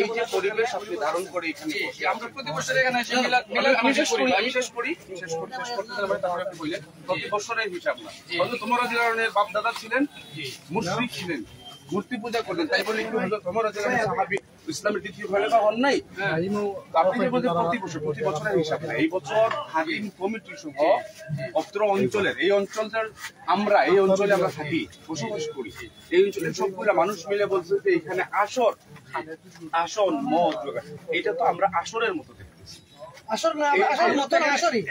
এই যে পরিবেশ আপনি ধারণ করে এখানে আমরা প্রতি বছর এখানে এসে আমি শেষ করি তারপরে আপনি বললেন প্রতি বছরের হিসাব না। তোমার ধরনের বাপ দাদা ছিলেন, মুশরিক ছিলেন, মূর্তি পূজা করতেন, তাই বলে কি হলো তোমার সাহাবী ইসলামের দ্বিতীয় খলিফা হন নাই? আপনি যে বলতে প্রতি বছরের হিসাব না, এই বছর হাকিম কমিটি সহ অত্র অঞ্চলের এই অঞ্চলের এই অঞ্চলে আমরা থাকি, বসবাস করি, এই অঞ্চলের সবগুলা মানুষ মিলে বলছে যে এখানে আসন মদ এটা তো আমরা আসরের মতো দেখতেছি।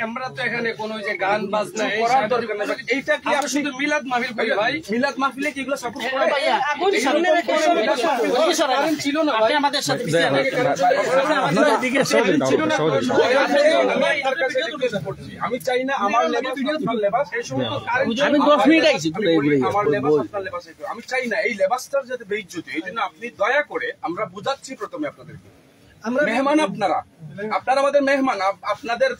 আমরা তো এখানে কোন গান বাজনা করার দরকার নেই। এইটা কি আপনি শুধু মিলাদ মাহফিল করি ভাই? মিলাদ মাহফিলে কি এগুলো সাপোর্ট করে? ছিল না ভাই আমাদের সাথে আমি চাই না আমার লেবাস এই সমস্ত আমি চাই না এই লেবাসটার যাতে বেইজ্জতি। এই জন্য আপনি দয়া করে আমরা বুঝাচ্ছি প্রথমে আপনাদেরকে, মেহমান আপনারা আমাদের মেহমান, আপনাদের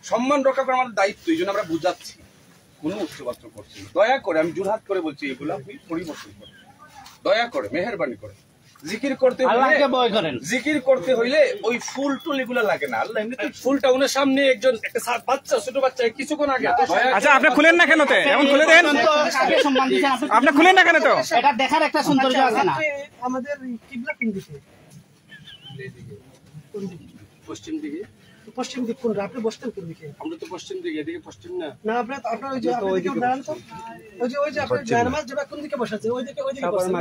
সম্মান রক্ষা করা আমাদের দায়িত্ব। এই জন্য আমরা বুঝাচ্ছি, কোনো উচ্চবাচ্য করছি না। দয়া করে আমি জোরহাত করে বলছি এগুলো আপনি পরিবর্তন করেন, দয়া করে মেহেরবানি করে। জিকির করতে হইলে ওই ফুল টুল এগুলো লাগে না। আল্লাহ এমনি ফুলটা ওনার সামনে একজন একটা বাচ্চা, ছোট বাচ্চা কিছুক্ষণ আগে। আচ্ছা আপনি খুলেন না কেন? এমন খুলে দেন, আপনি খুলেন না কেন? তো এটা দেখার একটা সৌন্দর্য আছে না? আমাদের কিবলা কোন দিকে? পশ্চিম দিকে। পশ্চিম দিক কোন? আপনি বসতেন কোন দিকে? আমরা তো পশ্চিম দিকে, এদিকে পশ্চিম না। না আপনার ওই যে দাঁড়ান তো, ওই যে আপনার জানামাজ যেটা কোন দিকে বসাচ্ছে ওই দিকে বসেন।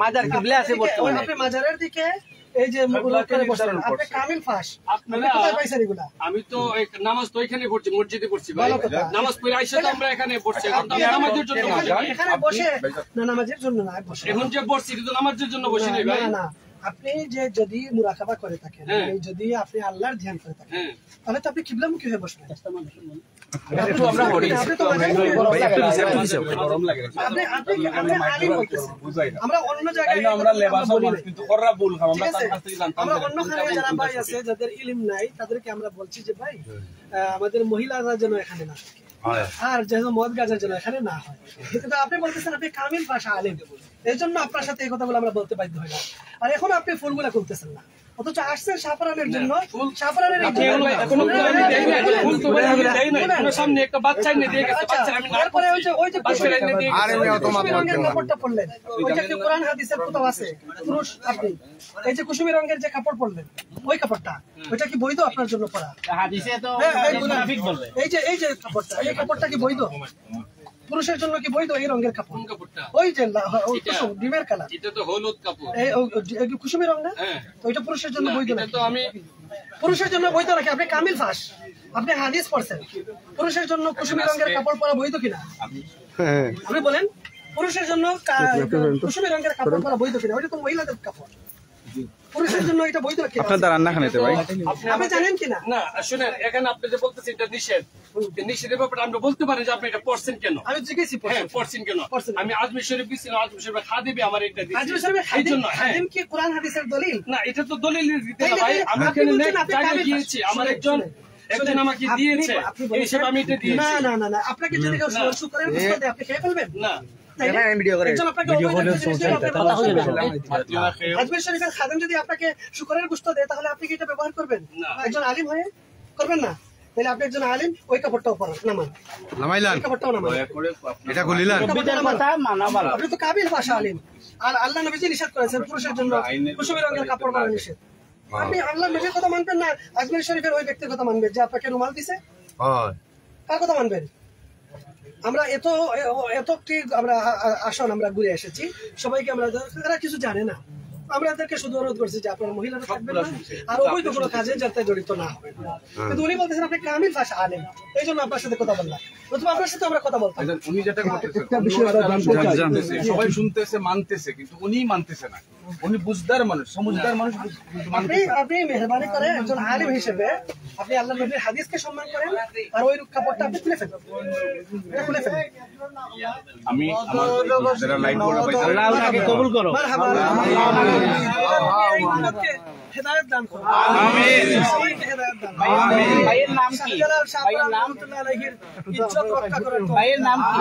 মাজার কিবলা আছে বর্তমানে, আপনি মাজারের দিকে এই যে বসেন, আপনি কামিল ফাঁস। আপনি কোথায় পাইছেন এগুলা? আমি তো নামাজ তো এখানে পড়ছি, মসজিদে পড়ছি ভাই। নামাজ পড়ে আইসা তো আমরা এখানে পড়ছি। নামাজের জন্য এখানে বসে না, নামাজের জন্য না বসে। এখন যে পড়ছি কিন্তু নামাজের জন্য বসি নাই ভাই। না আপনি যে যদি মুরাকাবা করে থাকেন, যদি আপনি আল্লাহর ধ্যান করে থাকেন, তাহলে তো আপনি কিবলামুখী হয়ে বসবেন। আমরা অন্য জায়গায় যারা ভাই আছে যাদের ইলম নাই তাদেরকে আমরা বলছি যে ভাই আমাদের মহিলারা যেন এখানে না থাকে, আর যেন মদ গাজার যেন এখানে না হয়। কিন্তু আপনি বলতেছেন আপনি কামিল ভাষা আলেম, এই জন্য আপনার সাথে এই কথাগুলো আমরা বলতে বাধ্য হই না। আর এখন আপনি ফুলগুলা করতেছেন না, অথচ আসছেন সাফরানের জন্য। সাফরানের সামনে একটা বাচ্চা এনে দিয়ে গেছে, তারপরে ওই যে কুসুমি রঙের কাপড়টা পরলেন, ওইটা কি কোরআন হাদিসের কোথাও আছে? পুরুষ আপনি এই যে কুসুমি রঙের যে কাপড় পরলেন, ওই কাপড়টা ওইটা কি বৈধ আপনার জন্য পরা? এই যে কাপড়টা, এই কাপড়টা কি বৈধ পুরুষের জন্য? কি বৈধ এই রঙের কাপড়? ওই যে ডিমের কালার, এটা তো হলুদ কাপড়, কুসুমি রং না? ওইটা পুরুষের জন্য বৈধ না? তো আমি পুরুষের জন্য বৈধ নাকি? আপনি কামিল ফাঁস, আপনি হাদিস পড়ছেন, পুরুষের জন্য কুসুমি রঙের কাপড় পরা বৈধ কিনা আপনি বলেন? পুরুষের জন্য কুসুমি রঙের কাপড় পরা বৈধ কিনা? ওইটা তো মহিলাদের কাপড়, পুরুষের জন্য এটা বৈধ কিনা? আপনার রান্না খানেতে ভাই আপনি জানেন কিনা? না শুনেন, এখানে আপনি যে বলতেছেন এটা নিষেধের ব্যাপারে আমরা বলতে পারি যে আপনি এটা পড়ছেন কেন? আমি জিজ্ঞেসি পড়ছেন কেন? আমি আজমির শরীফ গেছিলাম, আজমির শরীফ খাদিবে আমার এটা দিয়েছে। আজমির শরীফের খাদিম কি কোরআন হাদিসের দলিল? না, এটা তো দলিল দিতে না ভাই। আমি এখানে জায়গায় গিয়েছি, আমার একজন আমাকে দিয়েছে, এই হিসেবে আমি এটা দিয়েছি। না আপনাকে যদি কেউ শুকরের গোশত দেয় আপনি খেয়ে ফেলবেন না? আজমির শরীফের খাদেম যদি আপনাকে শুকরের গোশত দেয় তাহলে আপনি কি এটা ব্যবহার করবেন? একজন আলিম হয়ে করবেন না? তাহলে আপনি একজন আলিম, ওই কাপড়টাও পরেন, নামাইলেন, কাপড়টাও নামাইলেন, এটা খুলিলেন, আপনি তো কাবিল ভাষা আলিম। আর আল্লাহ নবীজি নিষেধ করেছেন পুরুষের জন্য কুসুমি রঙের কাপড় পরা নিষেধ। আপনি আল্লাহ নবীর কথা মানবেন না, আজমির শরীফের ওই ব্যক্তির কথা মানবেন যে আপনাকে রুমাল দিছে? কার কথা মানবেন? আমরা এত আমরা আসন আমরা ঘুরে এসেছি, সবাইকে আমরা কিছু জানে না, আমরা এদেরকে শুধু অনুরোধ করছি যে আপনার মহিলারা থাকবেন না আর অবৈধ কোনো কাজে যাতে জড়িত না হবে। কিন্তু উনি বলতেছেন আপনি কামিল ভাষা আলেম, এই জন্য আপনার সাথে কথা বললাম। প্রথমে আপনার সাথে আমরা কথা বলতাম, উনি যেটা সবাই শুনতেছে, মানতেছে, কিন্তু উনি মানতেছে না। উনি বুঝদার মানুষ, সমুজদার মানুষ। আপনি মেহরবানি করে একজন আলেম হিসেবে আপনি আল্লাহ নবীর হাদিসকে সম্মান করেন, আর ওই কাপড়টা আপনি খুলে ফেলেন, খুলে ফেলেন। আমি আমার যারা লাইন করে আল্লাহ ওনাকে কবুল করো, হেদায়েত দান করুন, আমিন। ভাইয়ের নাম কি? ইজ্জত রক্ষা করেন। ভাইয়ের নাম কি?